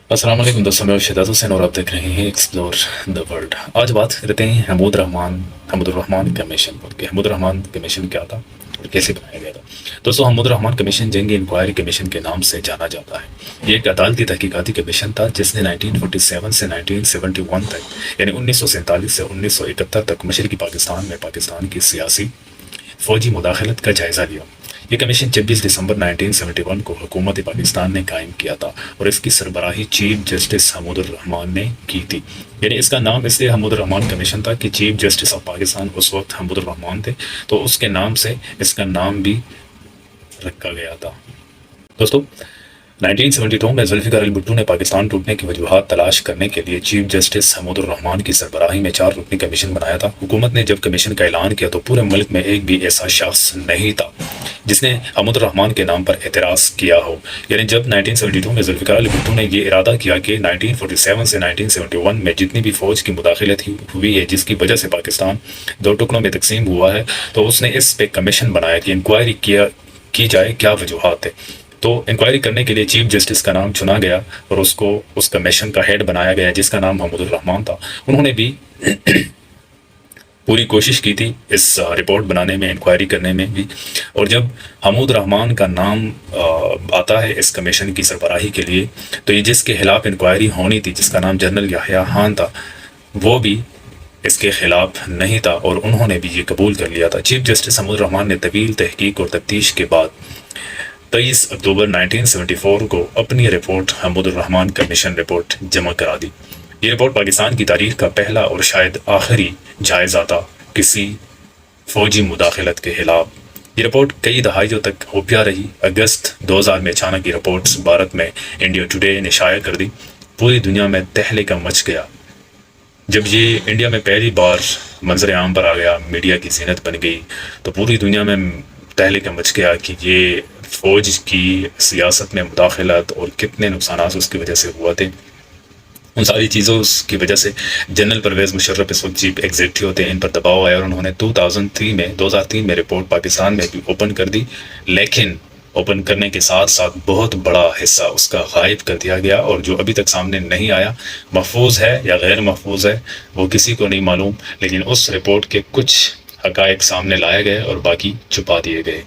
अस्सलाम वालेकुम दोस्तों, मैं शिदात हुसैन और आप देख रहे हैं एक्सप्लोर द वर्ल्ड। आज बात करते हैं हमूद रहमान कमीशन पर कि हमूद रहमान कमीशन क्या था और कैसे बनाया गया था। दोस्तों, हमूद रहमान कमीशन जंगी इंक्वायरी कमीशन के नाम से जाना जाता है। ये एक अदालती तहकीकाती कमीशन था जिसने 1947 से 1971 तक यानी 1947 से 1971 तक मशरकी पाकिस्तान में पाकिस्तान की सियासी फौजी मुदाखलत का जायज़ा लिया। ये कमीशन 26 दिसंबर 1971 को हुकूमत पाकिस्तान ने कायम किया था और इसकी सरबराही चीफ जस्टिस हमूदुर रहमान ने की थी। यानी इसका नाम इसलिए हमूदुर रहमान कमीशन था कि चीफ जस्टिस ऑफ पाकिस्तान उस वक्त हमूदुर रहमान थे, तो उसके नाम से इसका नाम भी रखा गया था। दोस्तों, 1972 में जुल्फ़िकार अली भुट्टो ने पाकिस्तान टूटने की वजूहात तलाश करने के लिए चीफ जस्टिस हमूदुर रहमान की सरबराही में 4 रुकनी कमीशन बनाया था। हुकूमत ने जब कमीशन का ऐलान किया तो पूरे मुल्क में एक भी ऐसा शख्स नहीं था जिसने हमूदुर रहमान के नाम पर एतराज़ किया हो। यानी जब 1972 में जुल्फ़िकार अली भुट्टो ने ये इरादा किया कि 1947 से 1971 में जितनी भी फ़ौज की मुदाखलत हुई है जिसकी वजह से पाकिस्तान 2 टुकड़ों में तकसीम हुआ है, तो उसने इस पे कमीशन बनाया कि इंक्वायरी की जाए क्या वजूहात है। तो इंक्वायरी करने के लिए चीफ जस्टिस का नाम चुना गया और उसको उस कमीशन का हेड बनाया गया जिसका नाम हमूदुर रहमान था। उन्होंने भी पूरी कोशिश की थी इस रिपोर्ट बनाने में, इंक्वायरी करने में भी। और जब हमूद रहमान का नाम आता है इस कमीशन की सरबराही के लिए, तो ये जिसके खिलाफ इंक्वायरी होनी थी, जिसका नाम जनरल याह्या खान था, वो भी इसके खिलाफ नहीं था और उन्होंने भी ये कबूल कर लिया था। चीफ जस्टिस हमूद रहमान ने तवील तहकीक और तफ्तीश के बाद 23 अक्टूबर 1974 को अपनी report Hamoodur Rahman commission report जमा करा दी। ये रिपोर्ट पाकिस्तान की तारीख का पहला और शायद आखिरी जायज़ा था किसी फौजी मुदाखलत के खिलाफ। ये रिपोर्ट कई दहाइयों तक खुफिया रही। अगस्त 2000 में अचानक ये रिपोर्ट्स भारत में इंडिया टुडे ने शाया कर दी। पूरी दुनिया में तहलका मच गया जब ये इंडिया में पहली बार मंजर आम पर आ गया, मीडिया की ज़ीनत बन गई, तो पूरी दुनिया में तहलका मच गया कि ये फ़ौज की सियासत में मुदाखलत और कितने नुकसान उसकी वजह से हुआ थे। उन सारी चीज़ों की वजह से जनरल परवेज़ मुशर्रफ इस वक्त चीफ एग्जीक्यूटिव होते हैं, इन पर दबाव आया और उन्होंने 2003 में रिपोर्ट पाकिस्तान में भी ओपन कर दी। लेकिन ओपन करने के साथ साथ बहुत बड़ा हिस्सा उसका गायब कर दिया गया और जो अभी तक सामने नहीं आया, महफूज है या गैर महफूज है वो किसी को नहीं मालूम, लेकिन उस रिपोर्ट के कुछ हकायक सामने लाए गए और बाकी छुपा दिए गए।